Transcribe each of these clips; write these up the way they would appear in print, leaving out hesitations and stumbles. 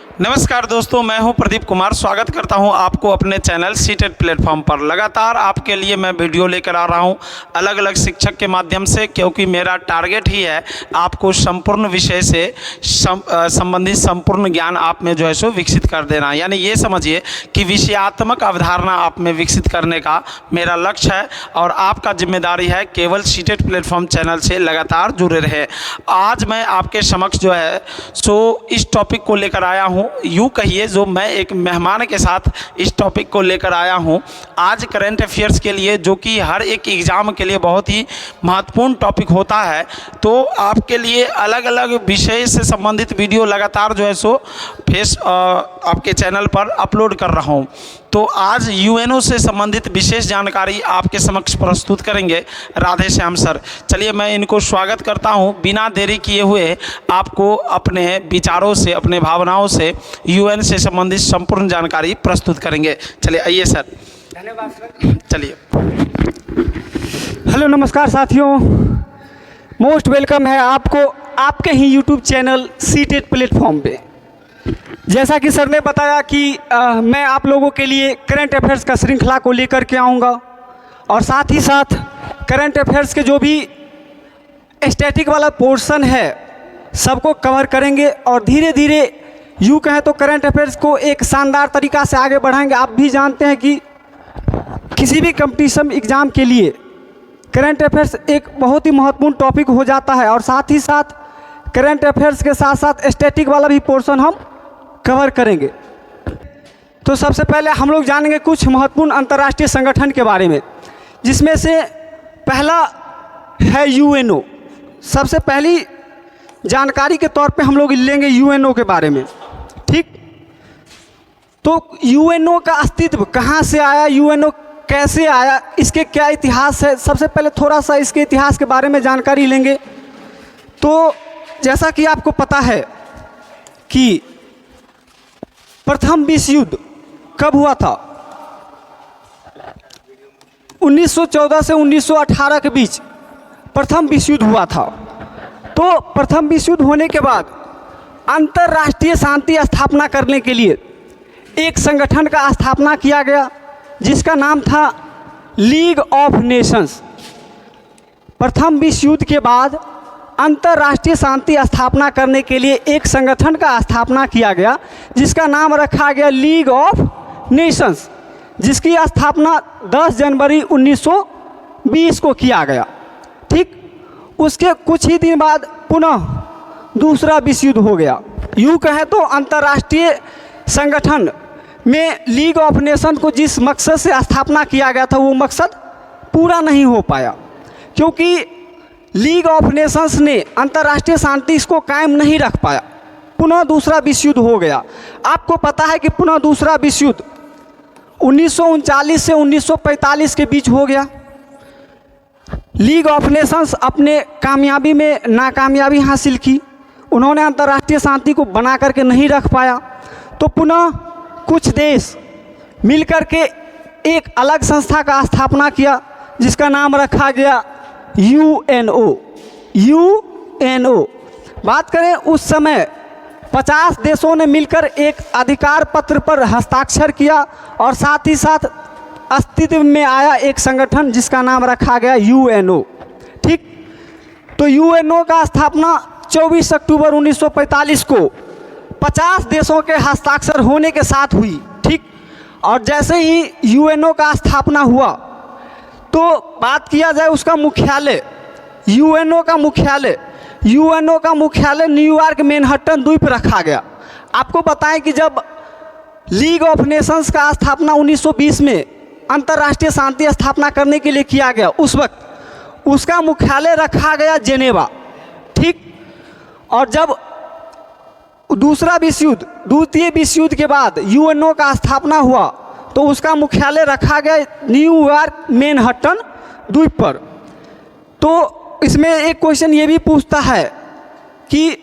नमस्कार दोस्तों, मैं हूं प्रदीप कुमार। स्वागत करता हूं आपको अपने चैनल सीटेट प्लेटफॉर्म पर। लगातार आपके लिए मैं वीडियो लेकर आ रहा हूं अलग अलग शिक्षक के माध्यम से, क्योंकि मेरा टारगेट ही है आपको संपूर्ण विषय से संबंधित संपूर्ण ज्ञान आप में जो है सो विकसित कर देना। यानी ये समझिए कि विषयात्मक अवधारणा आप में विकसित करने का मेरा लक्ष्य है और आपका जिम्मेदारी है केवल सीटेट प्लेटफॉर्म चैनल से लगातार जुड़े रहे। आज मैं आपके समक्ष जो है सो इस टॉपिक को लेकर आया हूँ, यूँ कहिए जो मैं एक मेहमान के साथ इस टॉपिक को लेकर आया हूँ आज करंट अफेयर्स के लिए, जो कि हर एक एग्ज़ाम के लिए बहुत ही महत्वपूर्ण टॉपिक होता है। तो आपके लिए अलग अलग विषय से संबंधित वीडियो लगातार जो है सो आपके चैनल पर अपलोड कर रहा हूँ। तो आज यूएनओ से संबंधित विशेष जानकारी आपके समक्ष प्रस्तुत करेंगे राधे श्याम सर। चलिए मैं इनको स्वागत करता हूं। बिना देरी किए हुए आपको अपने विचारों से, अपने भावनाओं से यूएन से संबंधित संपूर्ण जानकारी प्रस्तुत करेंगे। चलिए आइए सर। धन्यवाद सर। चलिए। हेलो, नमस्कार साथियों, मोस्ट वेलकम है आपको आपके ही यूट्यूब चैनल सीटेट प्लेटफॉर्म पे। जैसा कि सर ने बताया कि मैं आप लोगों के लिए करंट अफेयर्स का श्रृंखला को लेकर के आऊँगा और साथ ही साथ करंट अफेयर्स के जो भी स्टैटिक वाला पोर्शन है सबको कवर करेंगे और धीरे धीरे यूँ कहें तो करंट अफेयर्स को एक शानदार तरीक़ा से आगे बढ़ाएंगे। आप भी जानते हैं कि किसी भी कंपटीशन एग्ज़ाम के लिए करंट अफेयर्स एक बहुत ही महत्वपूर्ण टॉपिक हो जाता है और साथ ही साथ करंट अफेयर्स के साथ साथ स्टैटिक वाला भी पोर्शन हम कवर करेंगे। तो सबसे पहले हम लोग जानेंगे कुछ महत्वपूर्ण अंतर्राष्ट्रीय संगठन के बारे में, जिसमें से पहला है यूएनओ। सबसे पहली जानकारी के तौर पे हम लोग लेंगे यूएनओ के बारे में, ठीक। तो यूएनओ का अस्तित्व कहाँ से आया, यूएनओ कैसे आया, इसके क्या इतिहास है, सबसे पहले थोड़ा सा इसके इतिहास के बारे में जानकारी लेंगे। तो जैसा कि आपको पता है कि प्रथम विश्व युद्ध कब हुआ था, 1914 से 1918 के बीच प्रथम विश्व युद्ध हुआ था। तो प्रथम विश्व युद्ध होने के बाद अंतर्राष्ट्रीय शांति स्थापना करने के लिए एक संगठन का स्थापना किया गया, जिसका नाम था लीग ऑफ नेशंस। प्रथम विश्व युद्ध के बाद अंतर्राष्ट्रीय शांति स्थापना करने के लिए एक संगठन का स्थापना किया गया, जिसका नाम रखा गया लीग ऑफ नेशंस, जिसकी स्थापना 10 जनवरी 1920 को किया गया, ठीक। उसके कुछ ही दिन बाद पुनः दूसरा विश्व युद्ध हो गया। यूँ कहें तो अंतर्राष्ट्रीय संगठन में लीग ऑफ नेशन को जिस मकसद से स्थापना किया गया था वो मकसद पूरा नहीं हो पाया, क्योंकि लीग ऑफ नेशंस ने अंतर्राष्ट्रीय शांति इसको कायम नहीं रख पाया। पुनः दूसरा विश्व युद्ध हो गया। आपको पता है कि पुनः दूसरा विश्व युद्ध 1939 से 1945 के बीच हो गया। लीग ऑफ नेशंस अपने कामयाबी में नाकामयाबी हासिल की, उन्होंने अंतर्राष्ट्रीय शांति को बना करके नहीं रख पाया। तो पुनः कुछ देश मिलकर के एक अलग संस्था का स्थापना किया, जिसका नाम रखा गया यूएनओ। यूएनओ बात करें उस समय 50 देशों ने मिलकर एक अधिकार पत्र पर हस्ताक्षर किया और साथ ही साथ अस्तित्व में आया एक संगठन जिसका नाम रखा गया यूएनओ, ठीक। तो यूएनओ का स्थापना 24 अक्टूबर 1945 को 50 देशों के हस्ताक्षर होने के साथ हुई, ठीक। और जैसे ही यूएनओ का स्थापना हुआ तो बात किया जाए उसका मुख्यालय, यूएनओ का मुख्यालय न्यूयॉर्क मैनहट्टन द्वीप रखा गया। आपको बताएं कि जब लीग ऑफ नेशंस का स्थापना 1920 में अंतर्राष्ट्रीय शांति स्थापना करने के लिए किया गया, उस वक्त उसका मुख्यालय रखा गया जेनेवा, ठीक। और जब द्वितीय विश्व युद्ध के बाद यूएनओ का स्थापना हुआ तो उसका मुख्यालय रखा गया न्यूयॉर्क मैनहट्टन द्वीप पर। तो इसमें एक क्वेश्चन ये भी पूछता है कि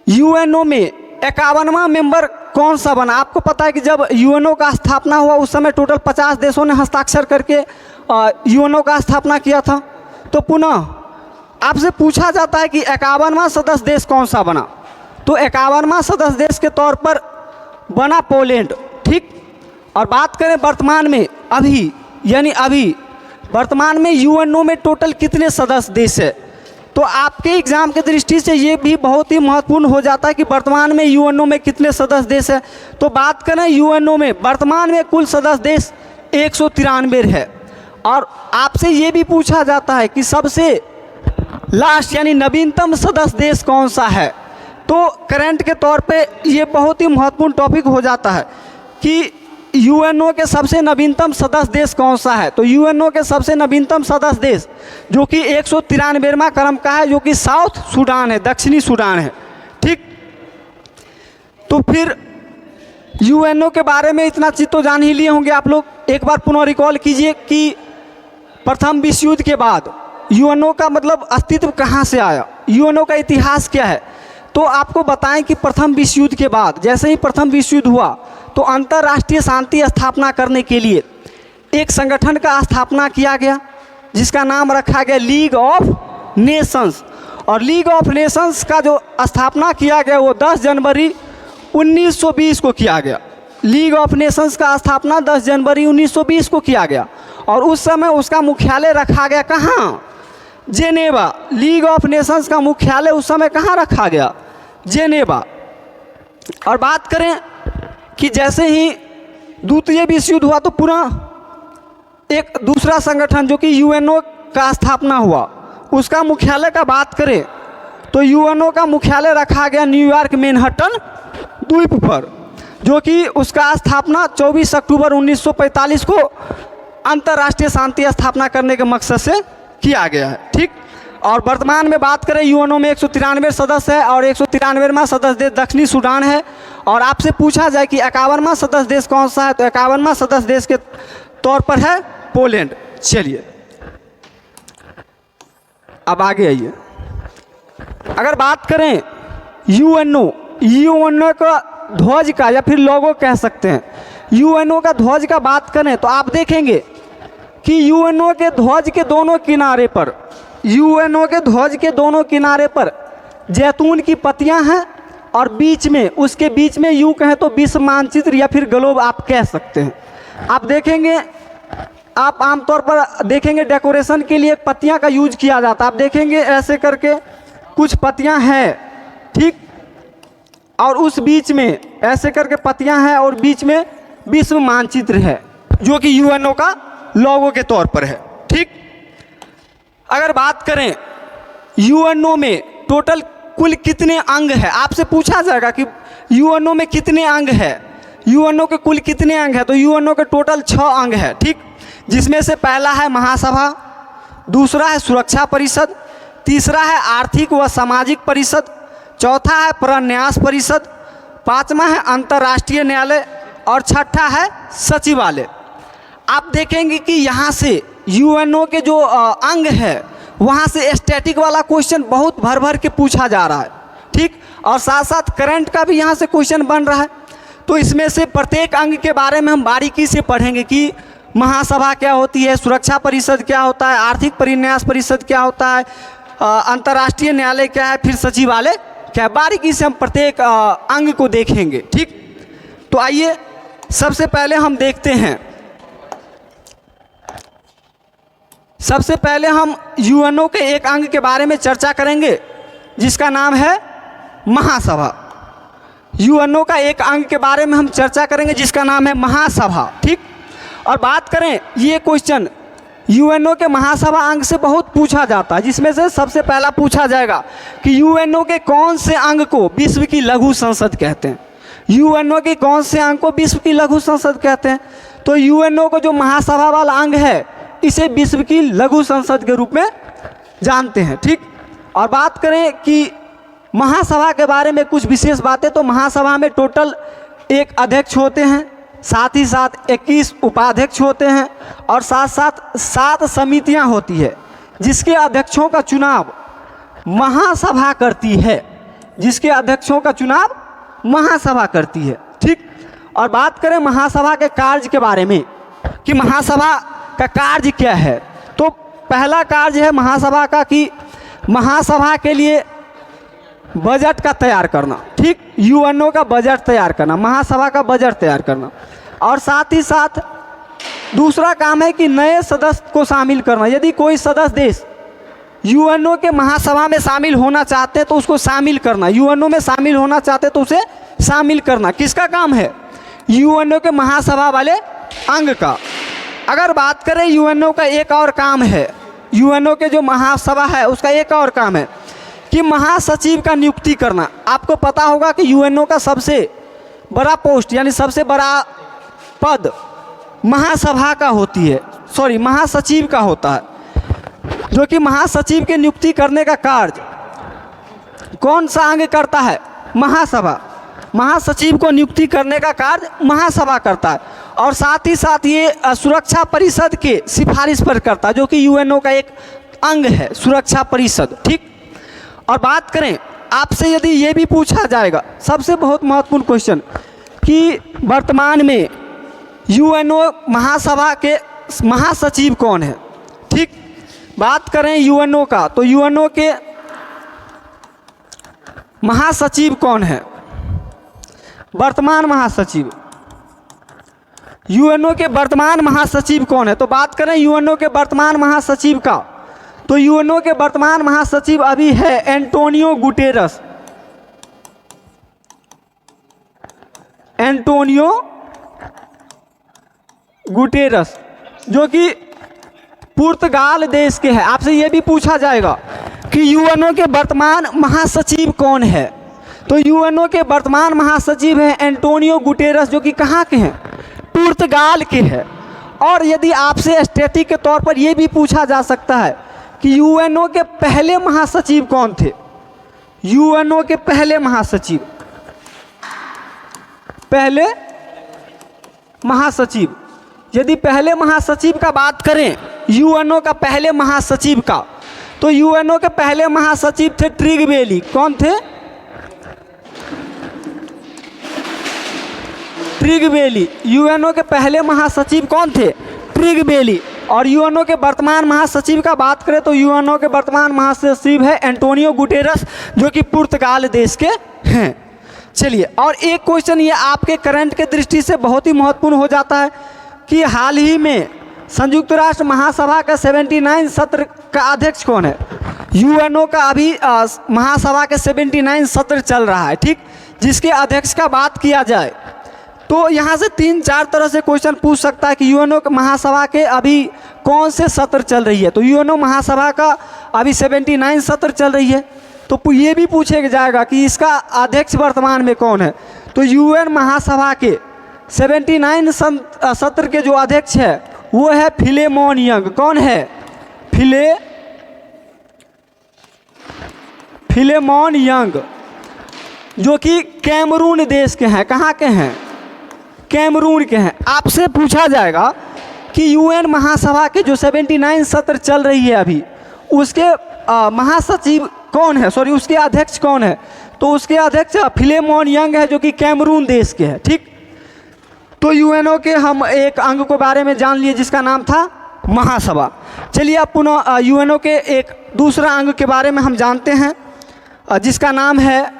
यूएनओ में 51वां मेंबर कौन सा बना। आपको पता है कि जब यूएनओ का स्थापना हुआ उस समय टोटल 50 देशों ने हस्ताक्षर करके यूएनओ का स्थापना किया था। तो पुनः आपसे पूछा जाता है कि 51वां सदस्य देश कौन सा बना। तो 51वां सदस्य देश के तौर पर बना पोलैंड, ठीक। और बात करें वर्तमान में अभी वर्तमान में यूएनओ में टोटल कितने सदस्य देश है, तो आपके एग्ज़ाम के दृष्टि से ये भी बहुत ही महत्वपूर्ण हो जाता है कि वर्तमान में यूएनओ में कितने सदस्य देश है। तो बात करें यूएनओ में वर्तमान में कुल सदस्य देश 193 है। और आपसे ये भी पूछा जाता है कि सबसे लास्ट यानी नवीनतम सदस्य देश कौन सा है। तो करंट के तौर पे ये बहुत ही महत्वपूर्ण टॉपिक हो जाता है कि यूएनओ के सबसे नवीनतम सदस्य देश कौन सा है। तो यूएनओ के सबसे नवीनतम सदस्य देश जो कि 193वां क्रम का है, जो कि साउथ सूडान है, दक्षिणी सूडान है, ठीक। तो फिर यूएनओ के बारे में इतना चीज़ तो जान ही लिए होंगे आप लोग। एक बार पुनः रिकॉल कीजिए कि प्रथम विश्व युद्ध के बाद यूएनओ का मतलब अस्तित्व कहाँ से आया, यूएनओ का इतिहास क्या है। तो आपको बताएं कि प्रथम विश्व युद्ध के बाद जैसे ही प्रथम विश्व युद्ध हुआ तो अंतर्राष्ट्रीय शांति स्थापना करने के लिए एक संगठन का स्थापना किया गया जिसका नाम रखा गया लीग ऑफ नेशंस। और लीग ऑफ नेशंस का जो स्थापना किया गया वो 10 जनवरी 1920 को किया गया। लीग ऑफ नेशंस का स्थापना 10 जनवरी 1920 को किया गया और उस समय उसका मुख्यालय रखा गया कहाँ, जेनेवा। लीग ऑफ नेशंस का मुख्यालय उस समय कहाँ रखा गया, जेनेवा। और बात करें कि जैसे ही द्वितीय विश्व युद्ध हुआ तो पुनः एक दूसरा संगठन जो कि यूएनओ का स्थापना हुआ, उसका मुख्यालय का बात करें तो यूएनओ का मुख्यालय रखा गया न्यूयॉर्क मैनहट्टन द्वीप पर, जो कि उसका स्थापना 24 अक्टूबर 1945 को अंतर्राष्ट्रीय शांति स्थापना करने के मकसद से किया गया है, ठीक। और वर्तमान में बात करें यूएनओ में 193 सदस्य है और 193वां सदस्य देश दक्षिणी सूडान है। और आपसे पूछा जाए कि 51वां सदस्य देश कौन सा है, तो 51वां सदस्य देश के तौर पर है पोलैंड। चलिए अब आगे आइए। अगर बात करें यूएनओ का ध्वज का या फिर लोगो कह सकते हैं, यूएनओ का ध्वज का बात करें तो आप देखेंगे कि यूएनओ के ध्वज के दोनों किनारे पर जैतून की पत्तियां हैं और उसके बीच में यूं कहें तो विश्व मानचित्र या फिर ग्लोब आप कह सकते हैं। आप देखेंगे, आप आमतौर पर देखेंगे डेकोरेशन के लिए पत्तियां का यूज किया जाता है। आप देखेंगे ऐसे करके कुछ पत्तियां हैं, ठीक। और उस बीच में ऐसे करके पत्तियां हैं और बीच में विश्व मानचित्र है जो कि यूएनओ का लोगो के तौर पर है, ठीक। अगर बात करें यूएनओ में टोटल कुल कितने अंग है, आपसे पूछा जाएगा कि यूएनओ में कितने अंग है, यूएनओ के कुल कितने अंग है, तो यूएनओ के टोटल 6 अंग है, ठीक। जिसमें से पहला है महासभा, दूसरा है सुरक्षा परिषद, तीसरा है आर्थिक व सामाजिक परिषद, चौथा है प्रन्यास परिषद, पांचवा है अंतर्राष्ट्रीय न्यायालय और छठा है सचिवालय। आप देखेंगे कि यहाँ से यूएनओ के जो अंग है वहाँ से स्टैटिक वाला क्वेश्चन बहुत भर भर के पूछा जा रहा है, ठीक। और साथ साथ करंट का भी यहाँ से क्वेश्चन बन रहा है। तो इसमें से प्रत्येक अंग के बारे में हम बारीकी से पढ़ेंगे कि महासभा क्या होती है, सुरक्षा परिषद क्या होता है, आर्थिक प्रन्यास परिषद क्या होता है, अंतर्राष्ट्रीय न्यायालय क्या है, फिर सचिवालय क्या। बारीकी से हम प्रत्येक अंग को देखेंगे, ठीक। तो आइए सबसे पहले हम देखते हैं, सबसे पहले हम यूएनओ के एक अंग के बारे में चर्चा करेंगे जिसका नाम है महासभा। यूएनओ का एक अंग के बारे में हम चर्चा करेंगे जिसका नाम है महासभा, ठीक। और बात करें ये क्वेश्चन यूएनओ के महासभा अंग से बहुत पूछा जाता है, जिसमें से सबसे पहला पूछा जाएगा कि यूएनओ के कौन से अंग को विश्व की लघु संसद कहते हैं। यूएनओ के कौन से अंग को विश्व की लघु संसद कहते हैं, तो यूएनओ को जो महासभा वाला अंग है इसे विश्व की लघु संसद के रूप में जानते हैं, ठीक। और बात करें कि महासभा के बारे में कुछ विशेष बातें, तो महासभा में टोटल एक अध्यक्ष होते हैं, साथ ही साथ 21 उपाध्यक्ष होते हैं और साथ साथ 7 समितियां होती है जिसके अध्यक्षों का चुनाव महासभा करती है, जिसके अध्यक्षों का चुनाव महासभा करती है, ठीक। और बात करें महासभा के कार्य के बारे में कि महासभा का कार्य क्या है, तो पहला कार्य है महासभा का कि महासभा के लिए बजट का तैयार करना, ठीक, यूएनओ का बजट तैयार करना, महासभा का बजट तैयार करना। और साथ ही साथ दूसरा काम है कि नए सदस्य को शामिल करना। यदि कोई सदस्य देश यूएनओ के महासभा में शामिल होना चाहते हैं तो उसको शामिल करना, यूएनओ में शामिल होना चाहते हैं तो उसे शामिल करना। किसका काम है? यूएनओ के महासभा वाले अंग का। अगर बात करें यूएनओ का एक और काम है, यूएनओ के जो महासभा है उसका एक और काम है कि महासचिव का नियुक्ति करना। आपको पता होगा कि यूएनओ का सबसे बड़ा पोस्ट यानी सबसे बड़ा पद महासभा का होती है, सॉरी महासचिव का होता है, जो कि महासचिव के नियुक्ति करने का कार्य कौन सा अंग करता है? महासभा। महासचिव को नियुक्ति करने का कार्य महासभा करता है। और साथ ही साथ ये सुरक्षा परिषद के सिफारिश पर करता है, जो कि यूएनओ का एक अंग है, सुरक्षा परिषद, ठीक। और बात करें आपसे, यदि ये भी पूछा जाएगा, सबसे बहुत महत्वपूर्ण क्वेश्चन, कि वर्तमान में यूएनओ महासभा के महासचिव कौन है, ठीक। बात करें यूएनओ का तो यूएनओ के महासचिव कौन है? वर्तमान महासचिव, यूएनओ के वर्तमान महासचिव कौन है? तो बात करें यूएनओ के वर्तमान महासचिव का तो यूएनओ के वर्तमान महासचिव अभी है एंटोनियो गुटेरस। एंटोनियो गुटेरस, जो कि पुर्तगाल देश के हैं। आपसे यह भी पूछा जाएगा कि यूएनओ के वर्तमान महासचिव कौन है? तो यूएनओ के वर्तमान महासचिव हैं एंटोनियो गुटेरस, जो कि कहाँ के हैं? पुर्तगाल के हैं। और यदि आपसे स्टैटिक के तौर पर यह भी पूछा जा सकता है कि यूएनओ के पहले महासचिव कौन थे? यूएनओ के पहले महासचिव, पहले महासचिव, यदि पहले महासचिव का बात करें यूएनओ का पहले महासचिव का, तो यूएनओ के पहले महासचिव थे ट्रिगबेली। कौन थे? ट्रिगबेली। यूएनओ के पहले महासचिव कौन थे? ट्रिगबेली। और यूएनओ के वर्तमान महासचिव का बात करें तो यूएनओ के वर्तमान महासचिव है एंटोनियो गुटेरस, जो कि पुर्तगाल देश के हैं। चलिए, और एक क्वेश्चन ये आपके करंट के दृष्टि से बहुत ही महत्वपूर्ण हो जाता है कि हाल ही में संयुक्त राष्ट्र महासभा का 79 सत्र का अध्यक्ष कौन है? यूएनओ का अभी महासभा के 79 सत्र चल रहा है, ठीक। जिसके अध्यक्ष का बात किया जाए तो यहाँ से 3-4 तरह से क्वेश्चन पूछ सकता है कि यूएनओ महासभा के अभी कौन से सत्र चल रही है। तो यूएनओ महासभा का अभी 79 सत्र चल रही है, तो ये भी पूछेगा जाएगा कि इसका अध्यक्ष वर्तमान में कौन है। तो यूएन महासभा के 79 सत्र के जो अध्यक्ष है वो है फिलेमोन यंग। कौन है? फिलेमोन यंग, जो कि कैमरून देश के हैं। कहाँ के हैं? कैमरून के हैं। आपसे पूछा जाएगा कि यूएन महासभा के जो 79 सत्र चल रही है अभी, उसके महासचिव कौन है, सॉरी उसके अध्यक्ष कौन है? तो उसके अध्यक्ष फिलेमोन यंग है, जो कि कैमरून देश के हैं, ठीक। तो यूएनओ के हम एक अंग के बारे में जान लिए जिसका नाम था महासभा। चलिए अब पुनः यूएनओ के एक दूसरा अंग के बारे में हम जानते हैं, जिसका नाम है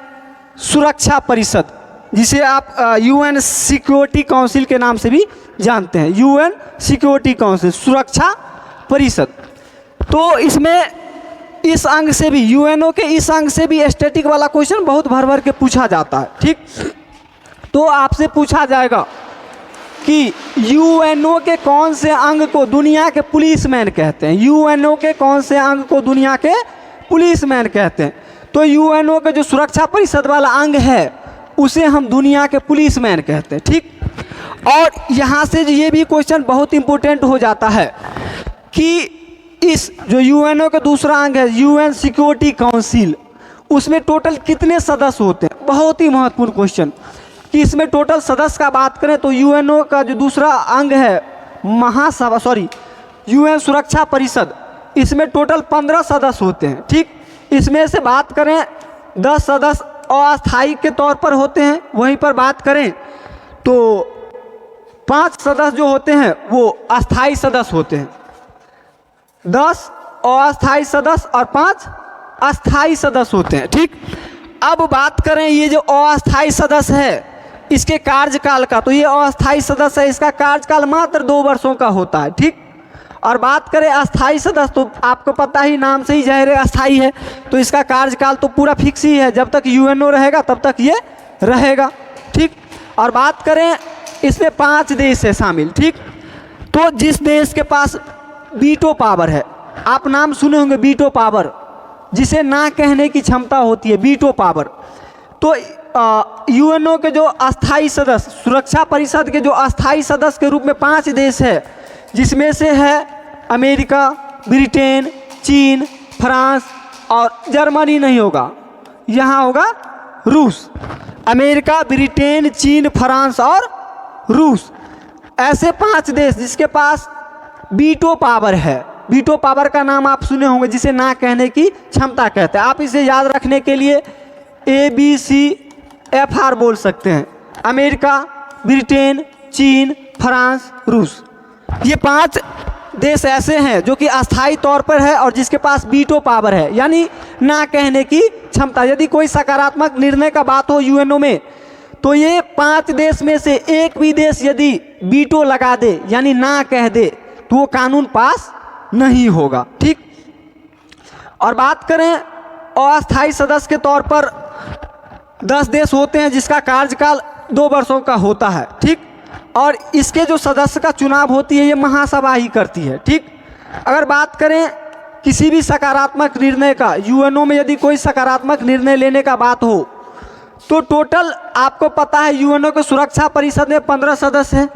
सुरक्षा परिषद, जिसे आप यूएन सिक्योरिटी काउंसिल के नाम से भी जानते हैं। यूएन सिक्योरिटी काउंसिल, सुरक्षा परिषद। तो इसमें इस अंग से भी, यूएनओ के इस अंग से भी स्टैटिक वाला क्वेश्चन बहुत भर भर के पूछा जाता है, ठीक। तो आपसे पूछा जाएगा कि यूएनओ के कौन से अंग को दुनिया के पुलिसमैन कहते हैं? यूएनओ के कौन से अंग को दुनिया के पुलिसमैन कहते हैं? तो यूएनओ का जो सुरक्षा परिषद वाला अंग है उसे हम दुनिया के पुलिसमैन कहते हैं, ठीक। और यहाँ से ये भी क्वेश्चन बहुत इंपॉर्टेंट हो जाता है कि इस जो यूएनओ का दूसरा अंग है यूएन सिक्योरिटी काउंसिल, उसमें टोटल कितने सदस्य होते हैं? बहुत ही महत्वपूर्ण क्वेश्चन कि इसमें टोटल सदस्य का बात करें तो यूएनओ का जो दूसरा अंग है महासभा, सॉरी यूएन सुरक्षा परिषद, इसमें टोटल 15 सदस्य होते हैं, ठीक। इसमें से बात करें 10 सदस्य अस्थायी के तौर पर होते हैं, वहीं पर बात करें तो 5 सदस्य जो होते हैं वो अस्थायी सदस्य होते हैं। 10 अस्थायी सदस्य और 5 अस्थायी सदस्य होते हैं, ठीक। अब बात करें ये जो अस्थायी सदस्य है इसके कार्यकाल का, तो ये अस्थायी सदस्य है, इसका कार्यकाल मात्र 2 वर्षों का होता है, ठीक। और बात करें अस्थायी सदस्य, तो आपको पता ही नाम से ही जाहिर है अस्थायी है, तो इसका कार्यकाल तो पूरा फिक्स ही है, जब तक यूएनओ रहेगा तब तक ये रहेगा, ठीक। और बात करें इसमें 5 देश है शामिल, ठीक। तो जिस देश के पास वीटो पावर है, आप नाम सुने होंगे वीटो पावर, जिसे ना कहने की क्षमता होती है, वीटो पावर। तो यूएनओ के जो अस्थायी सदस्य, सुरक्षा परिषद के जो अस्थायी सदस्य के रूप में 5 देश है, जिसमें से है अमेरिका, ब्रिटेन, चीन, फ्रांस और जर्मनी नहीं होगा, यहाँ होगा रूस। अमेरिका, ब्रिटेन, चीन, फ्रांस और रूस, ऐसे 5 देश जिसके पास वीटो पावर है। वीटो पावर का नाम आप सुने होंगे, जिसे ना कहने की क्षमता कहते हैं। आप इसे याद रखने के लिए ABCFR बोल सकते हैं, अमेरिका, ब्रिटेन, चीन, फ्रांस, रूस। ये 5 देश ऐसे हैं जो कि अस्थायी तौर पर है और जिसके पास वीटो पावर है, यानी ना कहने की क्षमता। यदि कोई सकारात्मक निर्णय का बात हो यूएनओ में, तो ये 5 देश में से एक भी देश यदि वीटो लगा दे, यानी ना कह दे, तो वो कानून पास नहीं होगा, ठीक। और बात करें अस्थायी सदस्य के तौर पर 10 देश होते हैं जिसका कार्यकाल 2 वर्षों का होता है, ठीक। और इसके जो सदस्य का चुनाव होती है ये महासभा ही करती है, ठीक। अगर बात करें किसी भी सकारात्मक निर्णय का, यूएनओ में यदि कोई सकारात्मक निर्णय लेने का बात हो, तो टोटल आपको पता है यूएनओ के सुरक्षा परिषद में 15 सदस्य हैं,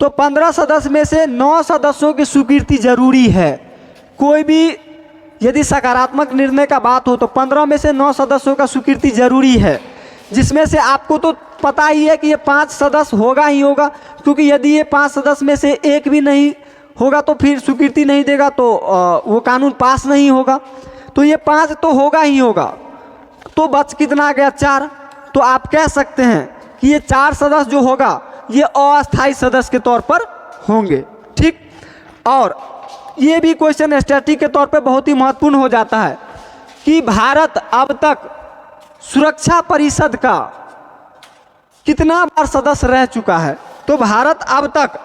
तो 15 सदस्य में से 9 सदस्यों की स्वीकृति जरूरी है। कोई भी यदि सकारात्मक निर्णय का बात हो तो 15 में से 9 सदस्यों का स्वीकृति जरूरी है, जिसमें से आपको तो पता ही है कि ये 5 सदस्य होगा ही होगा, क्योंकि यदि ये 5 सदस्य में से एक भी नहीं होगा तो फिर स्वीकृति नहीं देगा, तो वो कानून पास नहीं होगा। तो ये 5 तो होगा ही होगा, तो बच कितना गया? 4। तो आप कह सकते हैं कि ये 4 सदस्य जो होगा ये अस्थायी सदस्य के तौर पर होंगे, ठीक। और ये भी क्वेश्चन स्टैटिक के तौर पे बहुत ही महत्वपूर्ण हो जाता है कि भारत अब तक सुरक्षा परिषद का कितना बार सदस्य रह चुका है। तो भारत अब तक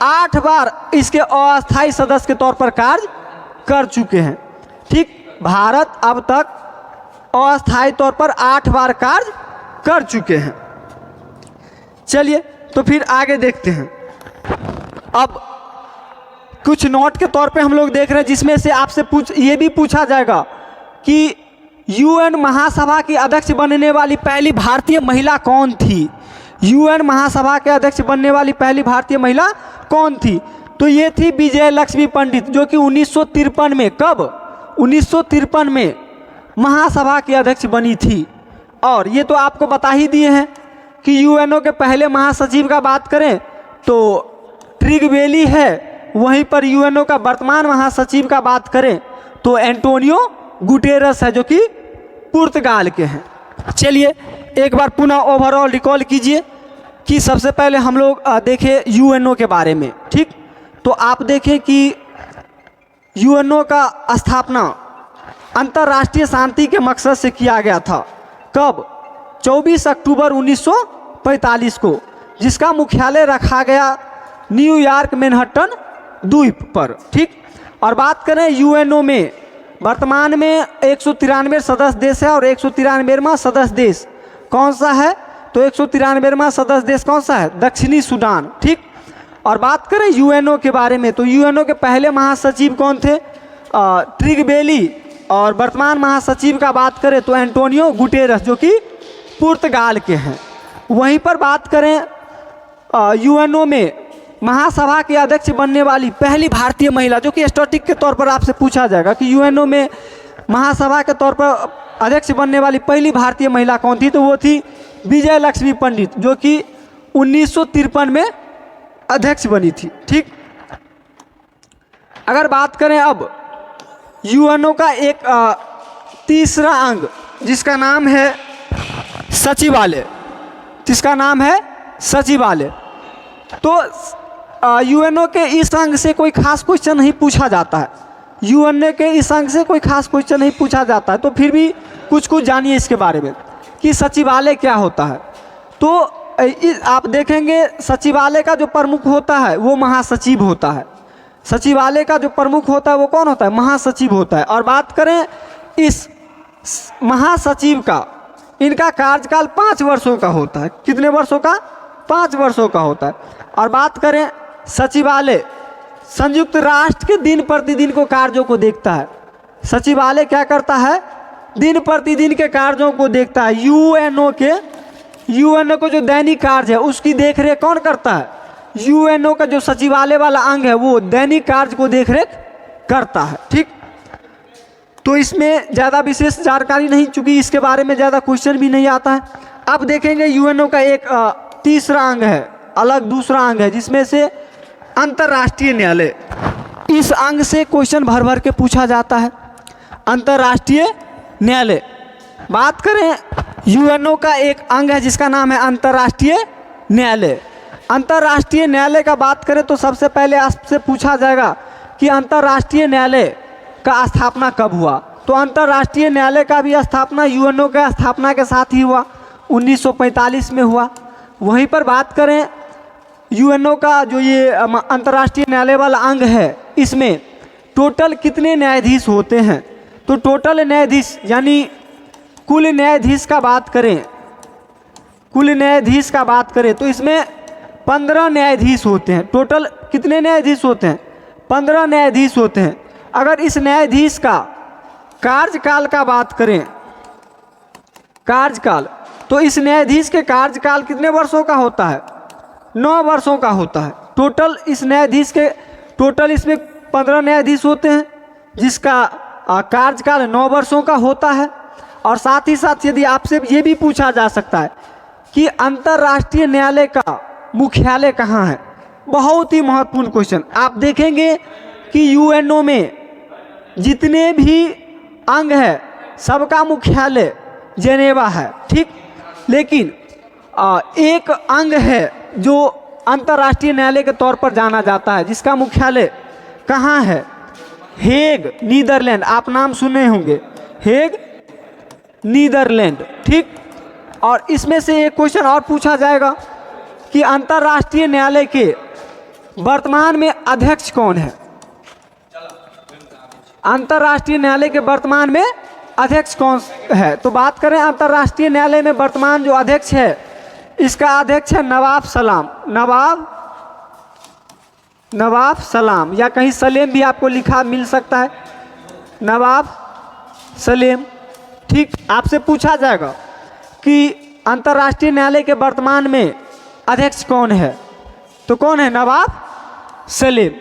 8 बार इसके अस्थायी सदस्य के तौर पर कार्य कर चुके हैं, ठीक। भारत अब तक अस्थायी तौर पर 8 बार कार्य कर चुके हैं। चलिए तो फिर आगे देखते हैं। अब कुछ नोट के तौर पे हम लोग देख रहे हैं, जिसमें से आपसे ये भी पूछा जाएगा कि यूएन महासभा की अध्यक्ष बनने वाली पहली भारतीय महिला कौन थी। यूएन महासभा के अध्यक्ष बनने वाली पहली भारतीय महिला कौन थी? तो ये थी विजय लक्ष्मी पंडित, जो कि 1953 में, कब? 1953 में महासभा की अध्यक्ष बनी थी। और ये तो आपको बता ही दिए हैं कि यूएनओ के पहले महासचिव का बात करें तो ट्रिगवेली है, वहीं पर यूएनओ का वर्तमान महासचिव का बात करें तो एंटोनियो गुटेरस है, जो कि पुर्तगाल के हैं। चलिए एक बार पुनः ओवरऑल रिकॉल कीजिए कि सबसे पहले हम लोग देखें यूएनओ के बारे में, ठीक। तो आप देखें कि यूएनओ का स्थापना अंतर्राष्ट्रीय शांति के मकसद से किया गया था। कब? 24 अक्टूबर 1945 को, जिसका मुख्यालय रखा गया न्यूयॉर्क मैनहट्टन द्वीप पर, ठीक। और बात करें यूएनओ में वर्तमान में 193 सदस्य देश है और 193वां सदस्य देश कौन सा है? तो 193वां सदस्य देश कौन सा है? दक्षिणी सूडान, ठीक। और बात करें यूएनओ के बारे में तो यूएनओ के पहले महासचिव कौन थे? ट्रिगवेली। और वर्तमान महासचिव का बात करें तो एंटोनियो गुटेरस, जो कि पुर्तगाल के हैं। वहीं पर बात करें यूएनओ में महासभा के अध्यक्ष बनने वाली पहली भारतीय महिला, जो कि स्टैटिक के तौर पर आपसे पूछा जाएगा कि यूएनओ में महासभा के तौर पर अध्यक्ष बनने वाली पहली भारतीय महिला कौन थी? तो वो थी विजय लक्ष्मी पंडित, जो कि 1953 में अध्यक्ष बनी थी, ठीक। अगर बात करें अब यूएनओ का एक तीसरा अंग, जिसका नाम है सचिवालय, जिसका नाम है सचिवालय। तो यूएनओ के इस अंग से कोई खास क्वेश्चन नहीं पूछा जाता है, यूएनओ के इस अंग से कोई खास क्वेश्चन नहीं पूछा जाता है, तो फिर भी कुछ जानिए इसके बारे में। कि सचिवालय क्या होता है। तो आप देखेंगे सचिवालय का जो प्रमुख होता है वो महासचिव होता है। सचिवालय का जो प्रमुख होता है वो कौन होता है? महासचिव होता है। और बात करें इस महासचिव का, इनका कार्यकाल 5 वर्षों का होता है। कितने वर्षों का? 5 वर्षों का होता है। और बात करें सचिवालय संयुक्त राष्ट्र के दिन प्रतिदिन को कार्यों को देखता है। सचिवालय क्या करता है? दिन प्रतिदिन के कार्यों को देखता है। यूएनओ को जो दैनिक कार्य है उसकी देखरेख कौन करता है? यूएनओ का जो सचिवालय वाला अंग है वो दैनिक कार्य को देखरेख करता है। ठीक, तो इसमें ज़्यादा विशेष जानकारी नहीं, चूँकि इसके बारे में ज़्यादा क्वेश्चन भी नहीं आता है। अब देखेंगे यूएनओ का एक तीसरा अंग है, अलग दूसरा अंग है, जिसमें से अंतर्राष्ट्रीय न्यायालय। इस अंग से क्वेश्चन भर भर के पूछा जाता है। अंतर्राष्ट्रीय न्यायालय, बात करें यूएनओ का एक अंग है जिसका नाम है अंतर्राष्ट्रीय न्यायालय। अंतर्राष्ट्रीय न्यायालय का बात करें तो सबसे पहले आपसे पूछा जाएगा कि अंतर्राष्ट्रीय न्यायालय का स्थापना कब हुआ। तो अंतर्राष्ट्रीय न्यायालय का भी स्थापना यूएनओ के स्थापना के साथ ही हुआ, 1945 में हुआ। वहीं पर बात करें यूएनओ का जो ये अंतर्राष्ट्रीय न्यायालय वाला अंग है, इसमें टोटल कितने न्यायाधीश होते हैं? तो टोटल न्यायाधीश यानी कुल न्यायाधीश का बात करें, कुल न्यायाधीश का बात करें तो इसमें 15 न्यायाधीश होते हैं। टोटल कितने न्यायाधीश होते हैं? 15 न्यायाधीश होते हैं। अगर इस न्यायाधीश का कार्यकाल का बात करें, कार्यकाल, तो इस न्यायाधीश के कार्यकाल कितने वर्षों का होता है? 9 वर्षों का होता है। टोटल इस न्यायाधीश के टोटल इसमें 15 न्यायाधीश होते हैं जिसका कार्यकाल 9 वर्षों का होता है। और साथ ही साथ यदि आपसे ये भी पूछा जा सकता है कि अंतर्राष्ट्रीय न्यायालय का मुख्यालय कहाँ है, बहुत ही महत्वपूर्ण क्वेश्चन। आप देखेंगे कि यूएनओ में जितने भी अंग है सबका मुख्यालय जेनेवा है। ठीक, लेकिन एक अंग है जो अंतर्राष्ट्रीय न्यायालय के तौर पर जाना जाता है जिसका मुख्यालय कहाँ है? Hague, Netherlands. आप नाम सुने होंगे, हेग, नीदरलैंड। ठीक, और इसमें से एक क्वेश्चन और पूछा जाएगा कि अंतर्राष्ट्रीय न्यायालय के वर्तमान में अध्यक्ष कौन है? अंतर्राष्ट्रीय न्यायालय के वर्तमान में अध्यक्ष कौन है? तो बात करें अंतर्राष्ट्रीय न्यायालय में वर्तमान जो अध्यक्ष है, इसका अध्यक्ष है नवाब सलाम। नवाब सलाम, या कहीं सलेम भी आपको लिखा मिल सकता है, नवाब सलेम। ठीक, आपसे पूछा जाएगा कि अंतर्राष्ट्रीय न्यायालय के वर्तमान में अध्यक्ष कौन है, तो कौन है? नवाब सलेम।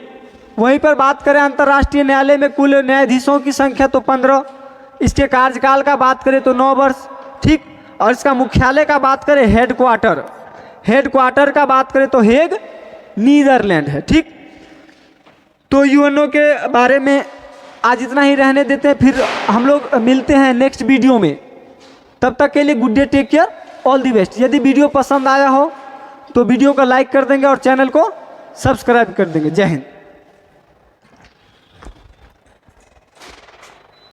वहीं पर बात करें अंतर्राष्ट्रीय न्यायालय में कुल न्यायाधीशों की संख्या तो 15, इसके कार्यकाल का बात करें तो 9 वर्ष। ठीक, और इसका मुख्यालय का बात करें हेडक्वार्टर का बात करें तो हेग, नीदरलैंड है। ठीक, तो यूएनओ के बारे में आज इतना ही रहने देते हैं, फिर हम लोग मिलते हैं नेक्स्ट वीडियो में। तब तक के लिए good day, take care, all the best. यदि वीडियो पसंद आया हो तो वीडियो को लाइक कर देंगे और चैनल को सब्सक्राइब कर देंगे। जय हिंद।